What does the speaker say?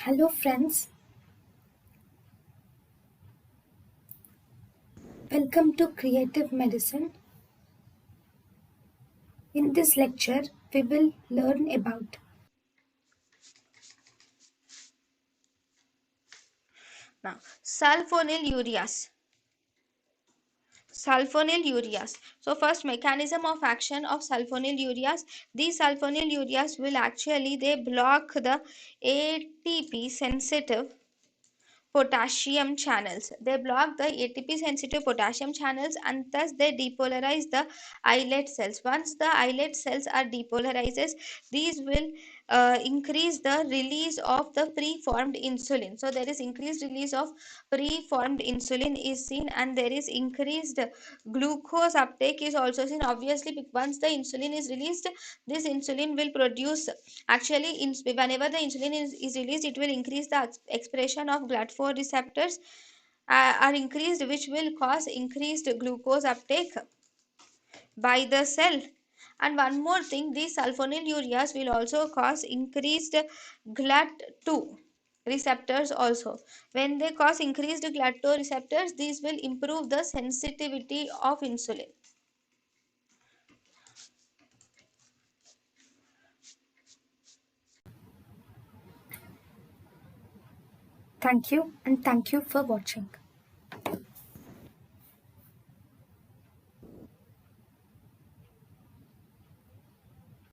Hello friends, welcome to Creative Medicine. In this lecture, we will learn about Now, sulfonylureas. Sulfonylureas. So first mechanism of action of sulfonylureas. These sulfonylureas will actually they block the ATP sensitive potassium channels. They block the ATP sensitive potassium channels and thus they depolarize the islet cells. Once the islet cells are depolarized, these will increase the release of the preformed insulin. So there is increased release of preformed insulin is seen, and there is increased glucose uptake is also seen. Obviously, once the insulin is released, this insulin will produce actually whenever the insulin is released, it will increase the expression of GLUT4 receptors are increased, which will cause increased glucose uptake by the cell. And one more thing, these sulfonylureas will also cause increased GLUT2 receptors also. When they cause increased GLUT2 receptors, these will improve the sensitivity of insulin. thank you and thank you for watching.